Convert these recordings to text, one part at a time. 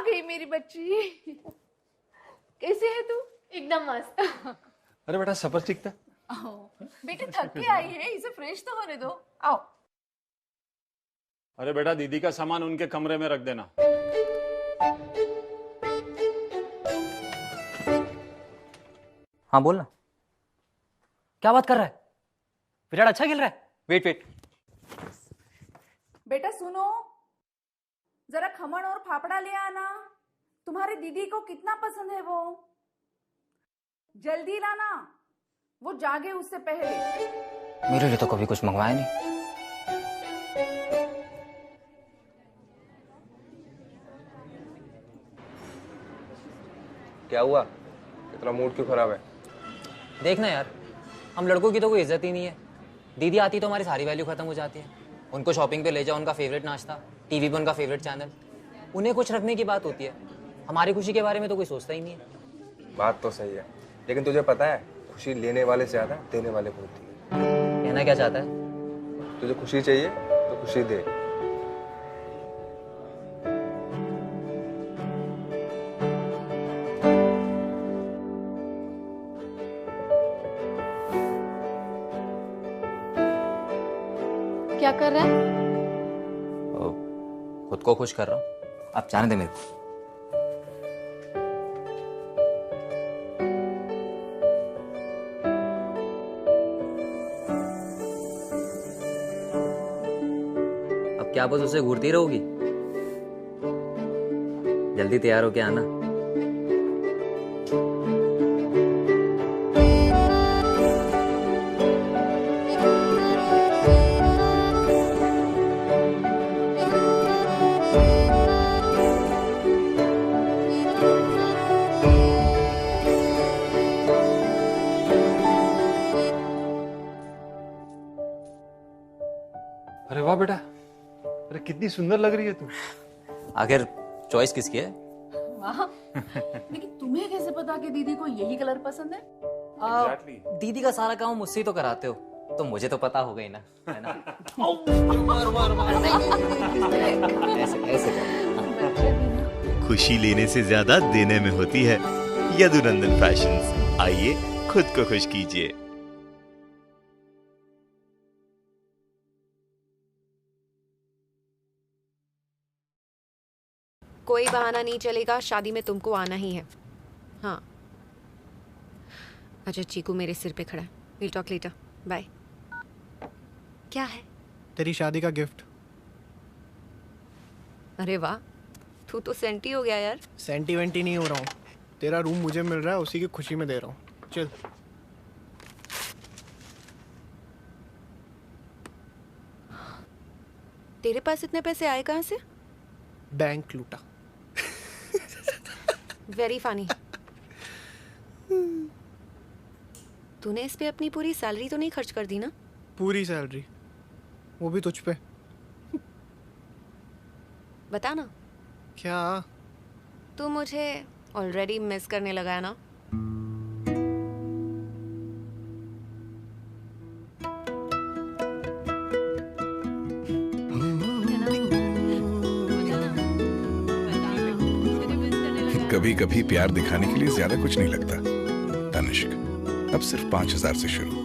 गई मेरी बच्ची। कैसे है तू? एकदम मस्त। अरे बेटा सफर ठीक था? बेटे थक के आई है, इसे फ्रेश तो होने दो। आओ। अरे बेटा दीदी का सामान उनके कमरे में रख देना। हाँ बोल ना, क्या बात कर रहा है? विराट अच्छा खेल रहा है। वेट वेट, बेटा सुनो, जरा खमण और फाफड़ा ले आना। तुम्हारी दीदी को कितना पसंद है वो। जल्दी लाना, वो जागे उससे पहले। मेरे लिए तो कभी कुछ मंगवाया नहीं। क्या हुआ, इतना मूड क्यों खराब है? देखना यार, हम लड़कों की तो कोई इज्जत ही नहीं है। दीदी आती तो हमारी सारी वैल्यू खत्म हो जाती है। उनको शॉपिंग पे ले जाओ, उनका फेवरेट नाश्ता, टीवी पे उनका फेवरेट चैनल, उन्हें कुछ रखने की बात होती है। हमारी खुशी के बारे में तो कोई सोचता ही नहीं है। बात तो सही है, लेकिन तुझे पता है खुशी लेने वाले से ज्यादा देने वाले को होती है। कहना क्या चाहता है? तुझे खुशी चाहिए तो खुशी दे। क्या कर रहा है? खुद को खुश कर रहा हूँ। आप जाने दे मेरे को। अब क्या बस उसे घूरती रहोगी? जल्दी तैयार होके आना। अरे वाह बेटा, अरे कितनी सुंदर लग रही है तू। आखिर चॉइस किसकी है? वाह, लेकिन तुम्हें कैसे पता कि दीदी को यही कलर पसंद है? Exactly. दीदी का सारा काम मुझसे ही तो कराते हो, तो मुझे तो पता हो गई ना, है ना? ऐसे ऐसे खुशी लेने से ज्यादा देने में होती है। यदुनंदन फैशंस, आइए खुद को खुश कीजिए। कोई बहाना नहीं चलेगा, शादी में तुमको आना ही है। हाँ, अच्छा चीकू मेरे सिर पे खड़ा है। Will talk later, bye. क्या है? तेरी शादी का गिफ्ट। अरे वाह, तू तो सेंटी हो गया यार। सेंटीमेंटी नहीं हो रहा हूँ, तेरा रूम मुझे मिल रहा है, उसी की खुशी में दे रहा हूँ। चल। तेरे पास इतने पैसे आए कहाँ से? बैंक लूटा। Very funny. तूने इस पे अपनी पूरी सैलरी तो नहीं खर्च कर दी ना? पूरी सैलरी, वो भी तुझ पे। बता ना। क्या? तू मुझे ऑलरेडी मिस करने लगा है ना? कभी कभी प्यार दिखाने के लिए ज्यादा कुछ नहीं लगता। तनिष्क, अब सिर्फ 5,000 से शुरू।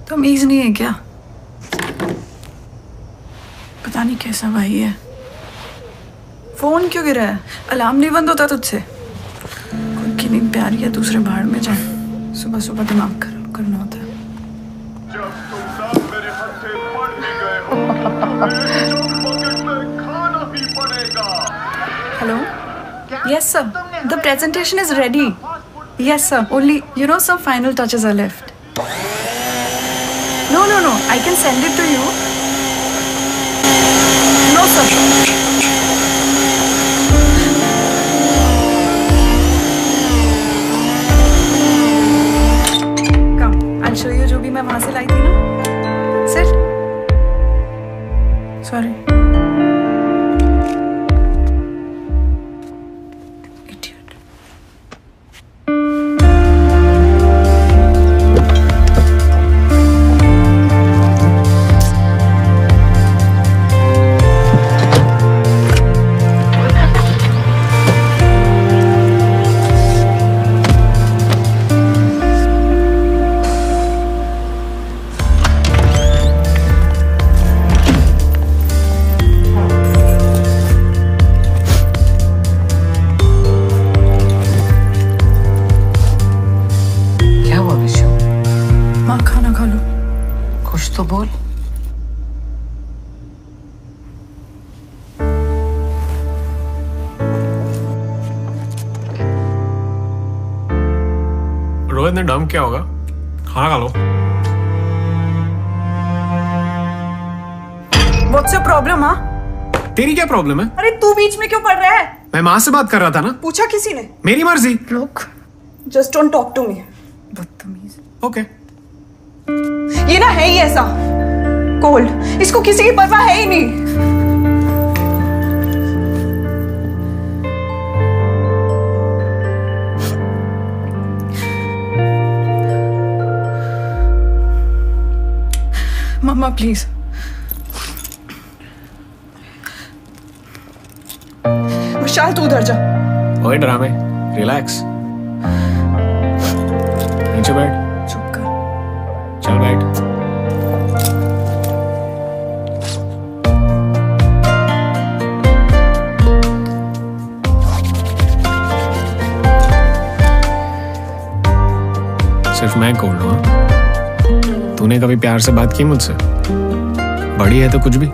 तमीज नहीं है क्या? पता नहीं कैसा भाई है। फोन क्यों गिरा है? अलार्म नहीं बंद होता तुझसे? खुद की नींद प्यारी है, दूसरे भाड़ में जाए। सुबह सुबह दिमाग खराब करना होता है। जब तुम सब मेरे हाथ से पड़ ही गए हो, तो पॉकेट में खाना ही पड़ेगा। Hello, yes sir, the presentation is ready. Yes sir, only you know some final touches are left. No, I can send it to you. No, sir. Come, I'll show you जो भी मैं वहाँ से लाई थी ना, तो बोल। रोहित ने डम क्या होगा? खाना खा लो। What's your problem, हाँ? तेरी क्या प्रॉब्लम है? अरे तू बीच में क्यों पड़ रहा है? मैं माँ से बात कर रहा था ना। पूछा किसी ने? मेरी मर्जी। Look, just don't talk to me. बदतमीज। ओके। ये ना है ही ऐसा कोल्ड, इसको किसी की परवाह है ही नहीं। मम्मा प्लीज, विशाल तू उधर जा। ओए ड्रामे, रिलैक्स। नीचे बैठ। चुप कर। चल बैठ। सिर्फ मैं कोल्ड हूँ। तूने कभी प्यार से बात की मुझसे? बड़ी है तो कुछ भी,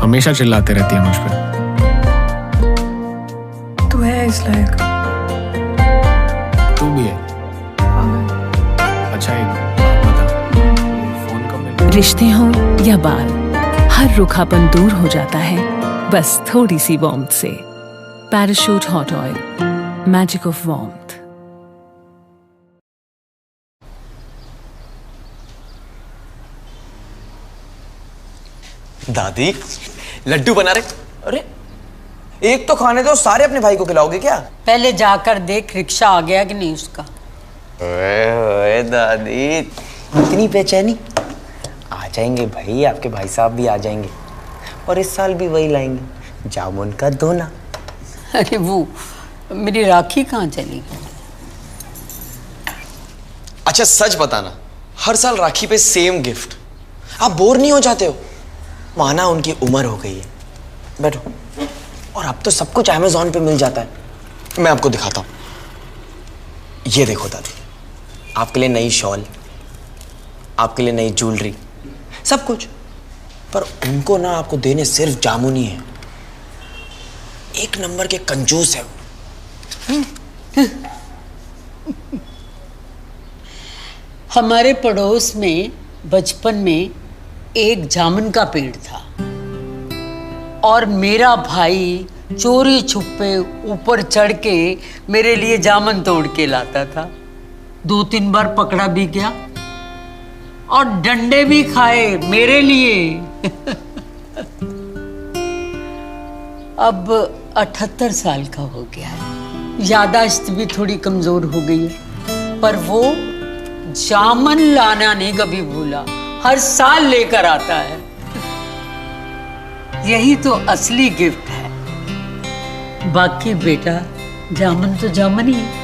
हमेशा चिल्लाते रहती है मुझ पे। तू है इस लायक। तू भी है। अच्छा एक बात बता, फोन कब मिला? रिश्ते हों या बाल, हर रूखापन दूर हो जाता है बस थोड़ी सी वार्मथ से। Parachute hot oil, magic of warmth. दादी लड्डू बना रहे। अरे एक तो खाने दो, सारे अपने भाई को खिलाओगे क्या? पहले जाकर देख रिक्शा आ गया कि नहीं उसका। ओए दादी इतनी बेचैनी। आ जाएंगे भाई, आपके भाई साहब भी आ जाएंगे और इस साल भी वही लाएंगे, जामुन का दोना। अरे वो मेरी राखी कहाँ चली गई? अच्छा सच बताना, हर साल राखी पे सेम गिफ्ट, आप बोर नहीं हो जाते हो? माना उनकी उम्र हो गई है, बैठो। और अब तो सब कुछ अमेज़न पे मिल जाता है। मैं आपको दिखाता हूँ, ये देखो दादी, आपके लिए नई शॉल, आपके लिए नई ज्वेलरी, सब कुछ। पर उनको ना आपको देने सिर्फ जामुन ही है। एक नंबर के कंजूस है वो। हमारे पड़ोस में बचपन में एक जामुन का पेड़ था और मेरा भाई चोरी छुपे ऊपर चढ़ के मेरे लिए जामुन तोड़ के लाता था। 2-3 बार पकड़ा भी गया और डंडे भी खाए मेरे लिए। अब 78 साल का हो गया है, यादाश्त भी थोड़ी कमजोर हो गई है, पर वो जामुन लाना नहीं कभी भूला, हर साल लेकर आता है। यही तो असली गिफ्ट है। बाकी बेटा जामुन तो जामुन ही है।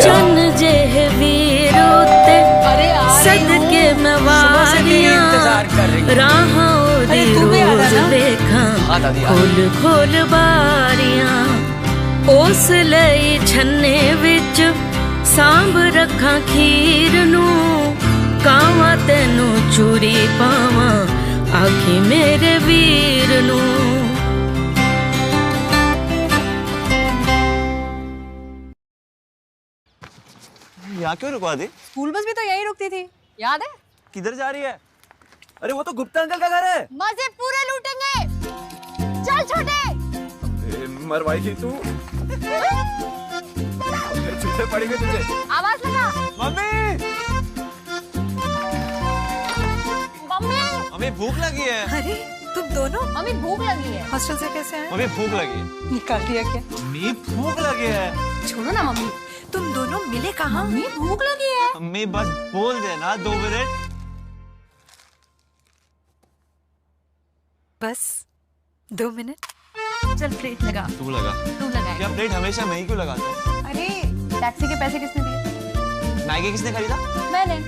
जन जेह वीरो ते सदके नवारियां राहों दी रोज देखा खोल खोल बारियां उस लई छन्ने विच सांभ रखा खीर नू कावा तेनू चूरी पावा आखी मेरे वीर नू। यहाँ क्यों रुकवा दी? स्कूल बस भी तो यही रुकती थी, याद है? किधर जा रही है? अरे वो तो गुप्ता अंकल का घर है। मजे पूरे लूटेंगे, चल छोटे। मरवाएगी तू। चूते पड़ेंगे तुझे। आवाज लगा। मम्मी मम्मी हमें भूख लगी है। अरे तुम दोनों? मम्मी भूख लगी है। हॉस्टल से कैसे आए? मम्मी भूख लगी है। निकाल दिया क्या? मम्मी भूख लगी है। छोड़ो ना मम्मी, तुम दोनों मिले कहाँ? मम्मी भूख लगी है। मम्मी बस बोल देना 2 मिनट। बस 2 मिनट। चल प्लेट लगा। तू लगा। तू लगा। क्या प्लेट हमेशा मैं ही क्यों लगाता हूँ? अरे टैक्सी के पैसे किसने दिए? मैगी किसने खरीदा? मैंने।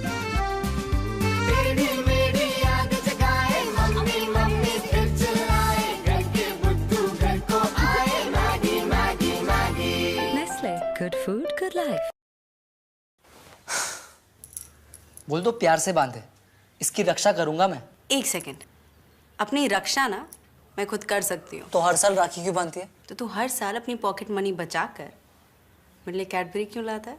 Nestle, good food, good life. बोल दो प्यार से बांधे, इसकी रक्षा करूंगा मैं। एक सेकंड, अपनी रक्षा ना मैं खुद कर सकती हूँ। तो हर साल राखी क्यों बांधती है? तो तू हर साल अपनी पॉकेट मनी बचा कर मेरे लिए कैडबरी क्यों लाता है?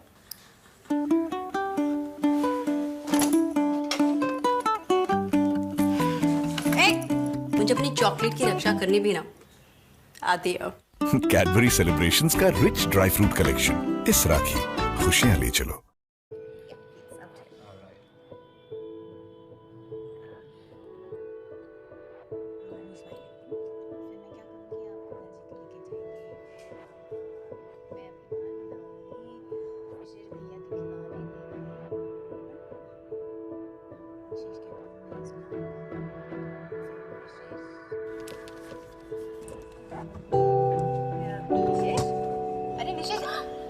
मुझे अपनी चॉकलेट की रक्षा करनी भी ना आती है। कैडबरी सेलिब्रेशंस का रिच ड्राई फ्रूट कलेक्शन। इस राखी खुशियां ले चलो।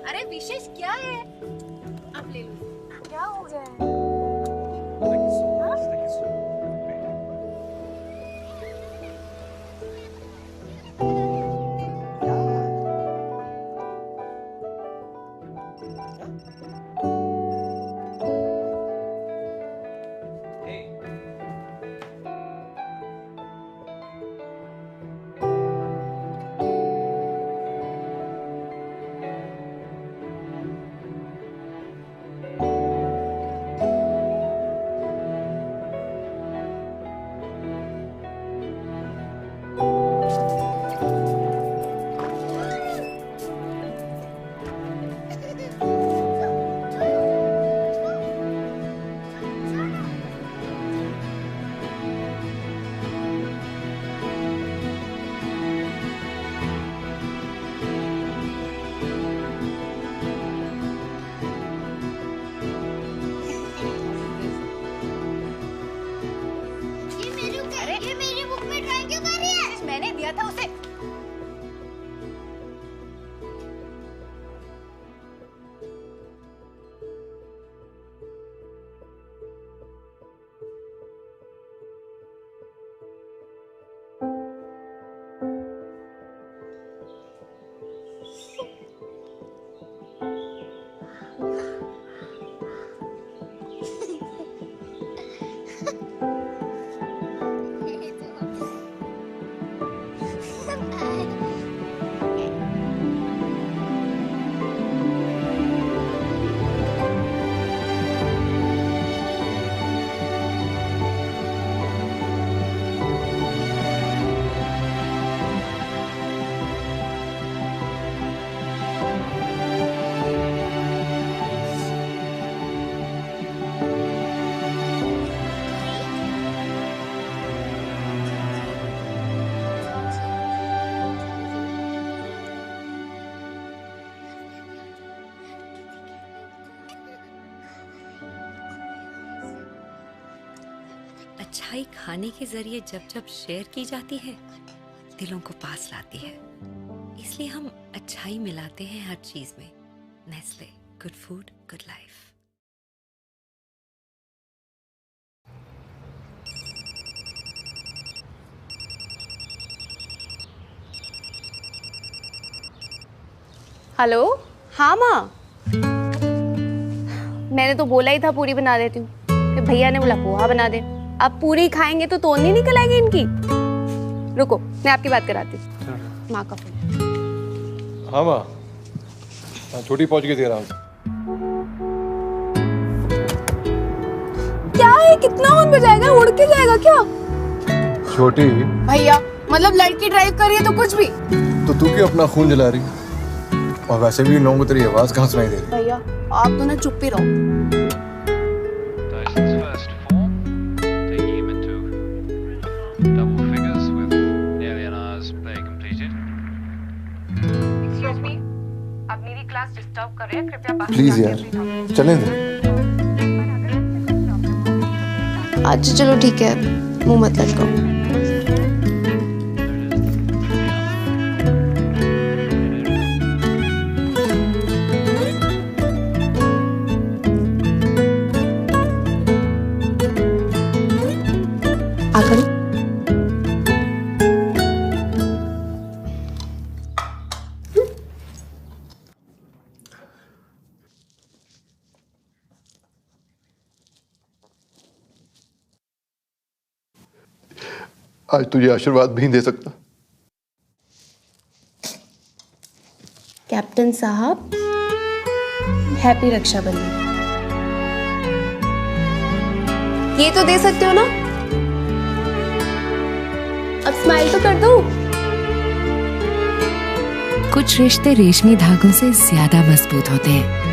अरे विशेष क्या है? आप ले लो। क्या हो गया है? मैंने दिया था उसे। अच्छाई खाने के जरिए जब जब शेयर की जाती है, दिलों को पास लाती है। इसलिए हम अच्छाई मिलाते हैं हर चीज में। Nestle, good food, good life. Hello, हाँ माँ, मैंने तो बोला ही था पूरी बना देती हूँ, फिर भैया ने बोला पोहा बना दे। अब पूरी खाएंगे तो तोड़ नहीं निकल आएगी इनकी। रुको, मैं आपकी बात कराती हूँ। माँ का फोन। हाँ माँ, छोटी पहुंच गई थी आराम से। क्या है, कितना ऑन बजाएगा, उड़ के जाएगा क्या? छोटी भैया, मतलब लड़की ड्राइव कर रही है तो कुछ भी। तो तू क्यों अपना खून जला रही है? और वैसे भी इन लोगों को तेरी आवाज कहाँ सुनाई दे रही? भैया, आप तो ना चुप ही रहो। प्लीज यार, चलें दे। अच्छा चलो ठीक है, मुंह मत लटकाओ। आकर आज तुझे आशीर्वाद भी नहीं दे सकता। कैप्टन साहब, हैप्पी रक्षाबंधन। ये तो दे सकते हो ना? अब स्माइल तो कर दो। कुछ रिश्ते रेशमी धागों से ज्यादा मजबूत होते हैं।